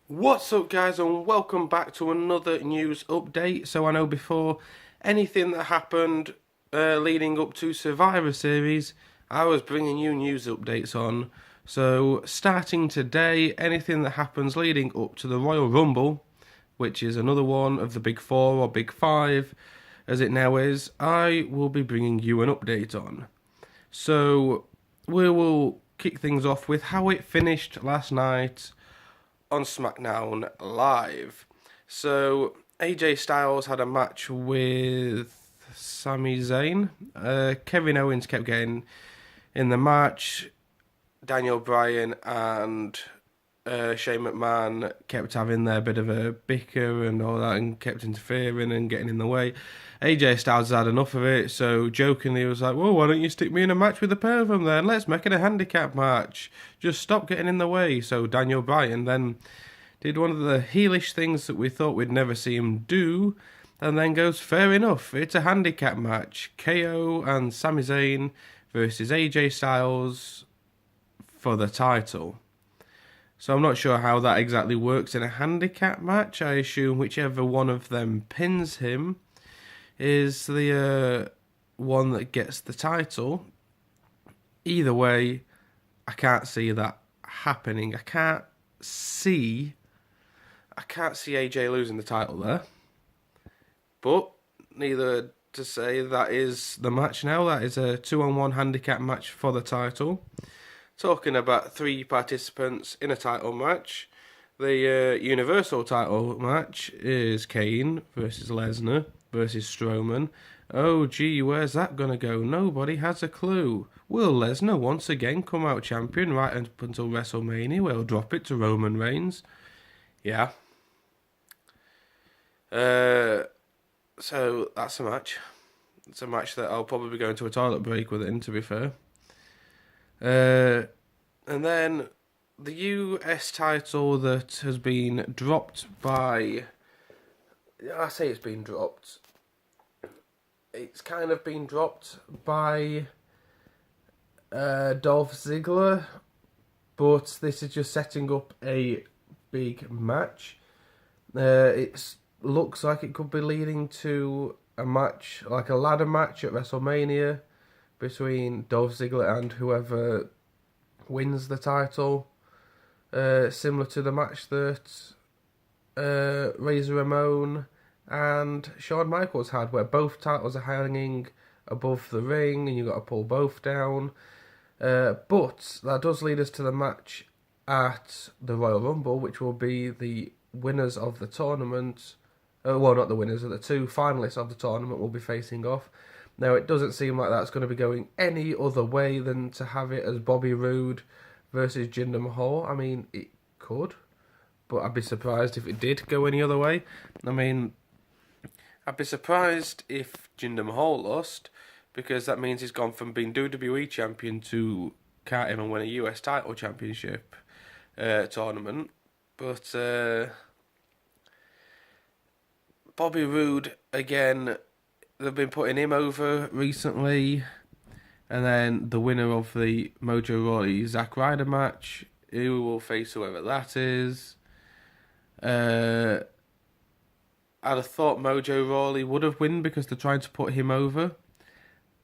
What's up, guys, and welcome back to another news update. So I know before anything that happened leading up to Survivor Series, I was bringing you news updates on. So starting today, anything that happens leading up to the Royal Rumble, which is another one of the Big Four or Big Five, as it now is, I will be bringing you an update on. So we will kick things off with how it finished last night on SmackDown Live. So AJ Styles had a match with Sami Zayn. Kevin Owens kept getting in the match. Daniel Bryan and Shane McMahon kept having their bit of a bicker and all that, and kept interfering and getting in the way. AJ Styles had enough of it, so jokingly was like, "Well, why don't you stick me in a match with the pair of them then? Let's make it a handicap match. Just stop getting in the way." So Daniel Bryan then did one of the heelish things that we thought we'd never see him do, and then goes, "Fair enough, it's a handicap match. KO and Sami Zayn versus AJ Styles for the title." So I'm not sure how that exactly works in a handicap match. I assume whichever one of them pins him is the one that gets the title. Either way, I can't see that happening. See I can't see AJ losing the title there. But neither to say that is the match now. That is a 2-on-1 handicap match for the title. Talking about 3 participants in a title match. The Universal title match is Kane versus Lesnar versus Strowman. Oh gee, where's that gonna go? Nobody has a clue. Will Lesnar once again come out champion right up until WrestleMania? We'll drop it to Roman Reigns. Yeah. So that's a match. It's a match that I'll probably go into a toilet break within, to be fair. And then the US title that has been dropped by... I say it's been dropped. It's kind of been dropped by Dolph Ziggler, but this is just setting up a big match. It looks like it could be leading to a match, like a ladder match at WrestleMania between Dolph Ziggler and whoever wins the title. Similar to the match that Razor Ramon and Shawn Michaels had, where both titles are hanging above the ring and you've got to pull both down. But that does lead us to the match at the Royal Rumble, which will be the winners of the tournament. Well, not the winners, the 2 finalists of the tournament will be facing off. Now, it doesn't seem like that's going to be going any other way than to have it as Bobby Roode versus Jinder Mahal. I mean, it could, but I'd be surprised if it did go any other way. I mean, I'd be surprised if Jinder Mahal lost, because that means he's gone from being WWE champion to can't even win a US title championship tournament. But Bobby Roode, again, they've been putting him over recently. And then the winner of the Mojo Rawley Zack Ryder match, who will face whoever that is. I'd have thought Mojo Rawley would have won because they're trying to put him over.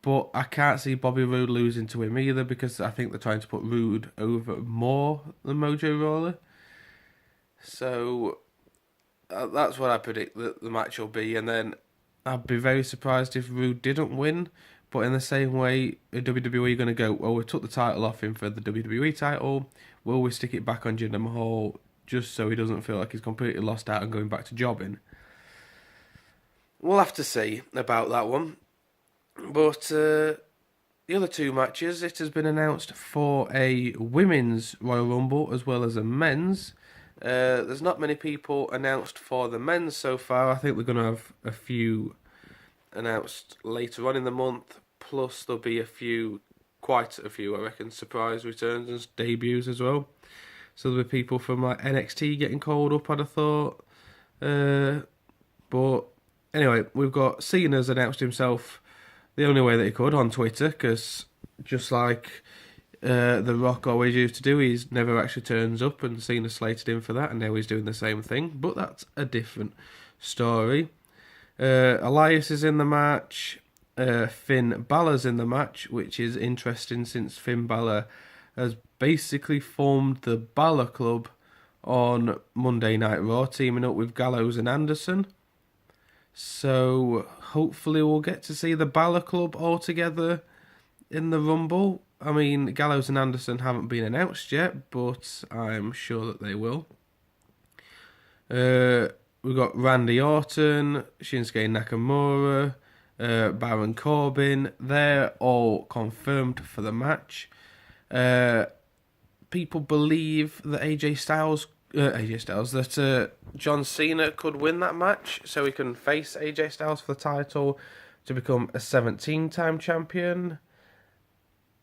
But I can't see Bobby Roode losing to him either, because I think they're trying to put Roode over more than Mojo Rawley. So that's what I predict that the match will be. And then I'd be very surprised if Roode didn't win. But in the same way, WWE are going to go, well, we took the title off him for the WWE title. Will we stick it back on Jinder Mahal just so he doesn't feel like he's completely lost out and going back to jobbing? We'll have to see about that one. But the other 2 matches, it has been announced for a women's Royal Rumble as well as a men's. There's not many people announced for the men's so far. I think we're going to have a few announced later on in the month. Plus there'll be quite a few, I reckon, surprise returns and debuts as well. So there'll be people from like NXT getting called up, I'd have thought. But anyway, we've got Cena's announced himself the only way that he could on Twitter, because just like The Rock always used to do. He's never actually turns up, and Cena slated him for that, and now he's doing the same thing. But that's a different story. Elias is in the match. Finn Balor's in the match, which is interesting since Finn Balor has basically formed the Balor Club on Monday Night Raw, teaming up with Gallows and Anderson. So hopefully we'll get to see the Balor Club all together in the Rumble. I mean, Gallows and Anderson haven't been announced yet, but I'm sure that they will. We've got Randy Orton, Shinsuke Nakamura, Baron Corbin. They're all confirmed for the match. People believe that that John Cena could win that match, so he can face AJ Styles for the title to become a 17-time champion.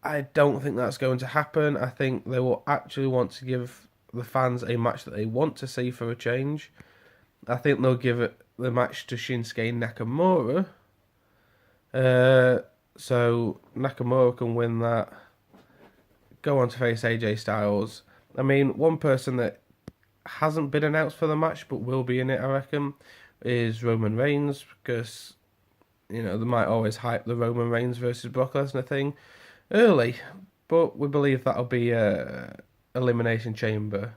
I don't think that's going to happen. I think they will actually want to give the fans a match that they want to see for a change. I think they'll give it the match to Shinsuke Nakamura. So Nakamura can win that. Go on to face AJ Styles. I mean, one person that hasn't been announced for the match but will be in it, I reckon, is Roman Reigns, because, you know, they might always hype the Roman Reigns versus Brock Lesnar thing early, but we believe that'll be a Elimination Chamber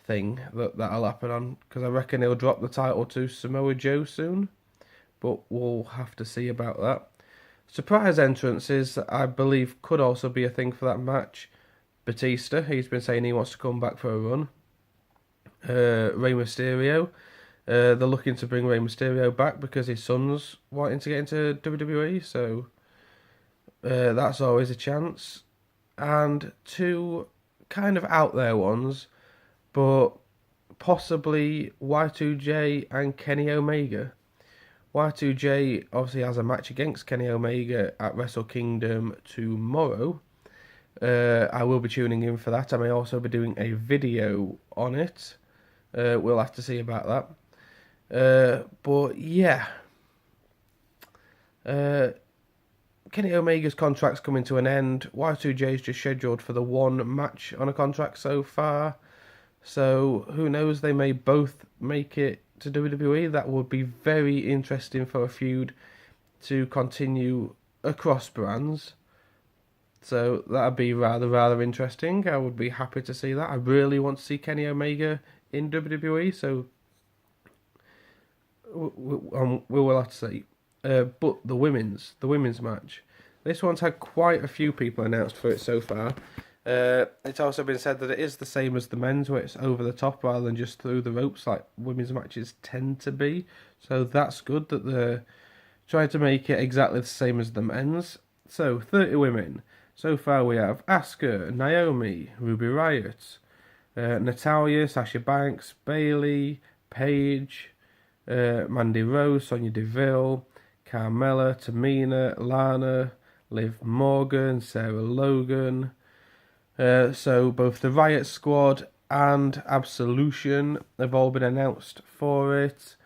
thing that'll happen on, because I reckon he'll drop the title to Samoa Joe soon, but we'll have to see about that. Surprise entrances, I believe, could also be a thing for that match. Batista, he's been saying he wants to come back for a run. Rey Mysterio, they're looking to bring Rey Mysterio back because his son's wanting to get into WWE, so that's always a chance. And two kind of out there ones, but possibly Y2J and Kenny Omega. Y2J obviously has a match against Kenny Omega at Wrestle Kingdom tomorrow. I will be tuning in for that. I may also be doing a video on it. We'll have to see about that. But yeah. Kenny Omega's contract's coming to an end. Y2J's just scheduled for the one match on a contract so far. So who knows, they may both make it to WWE. That would be very interesting for a feud to continue across brands. So that'd be rather interesting. I would be happy to see that. I really want to see Kenny Omega in WWE, so we will have to see. But the women's match. This one's had quite a few people announced for it so far. It's also been said that it is the same as the men's, where it's over the top rather than just through the ropes like women's matches tend to be. So that's good that they're trying to make it exactly the same as the men's. So 30 women. So far we have Asuka, Naomi, Ruby Riott, Natalya, Sasha Banks, Bayley, Paige, Mandy Rose, Sonya Deville, Carmella, Tamina, Lana, Liv Morgan, Sarah Logan. So both the Riot Squad and Absolution have all been announced for it.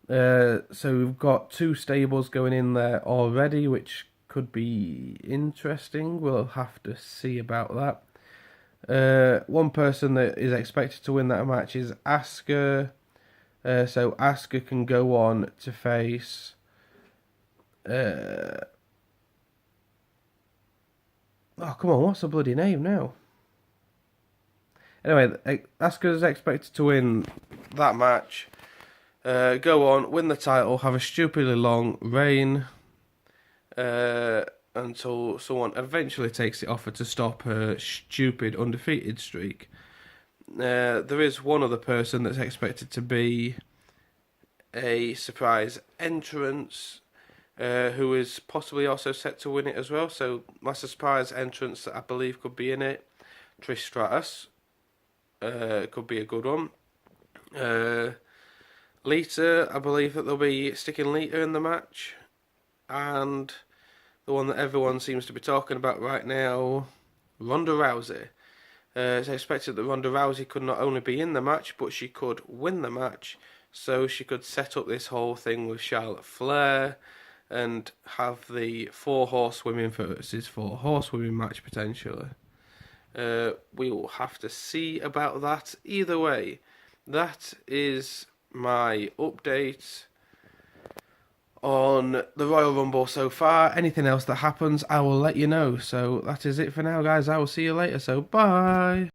So we've got 2 stables going in there already, which could be interesting. We'll have to see about that. One person that is expected to win that match is Asuka. So Asuka can go on to face oh, come on, what's the bloody name now? Anyway, Asuka's expected to win that match. Go on, win the title, have a stupidly long reign until someone eventually takes it off her to stop her stupid undefeated streak. There is one other person that's expected to be a surprise entrance, who is possibly also set to win it as well. So my surprise entrance that I believe could be in it, Trish Stratus, could be a good one. Lita, I believe that they'll be sticking Lita in the match. And the one that everyone seems to be talking about right now, Ronda Rousey. It's expected that Ronda Rousey could not only be in the match, but she could win the match. So she could set up this whole thing with Charlotte Flair and have the 4 horsewomen versus 4 horsewomen match potentially. We will have to see about that. Either way, that is my update on the Royal Rumble so far. Anything else that happens, I will let you know. So that is it for now, guys. I will see you later. So bye.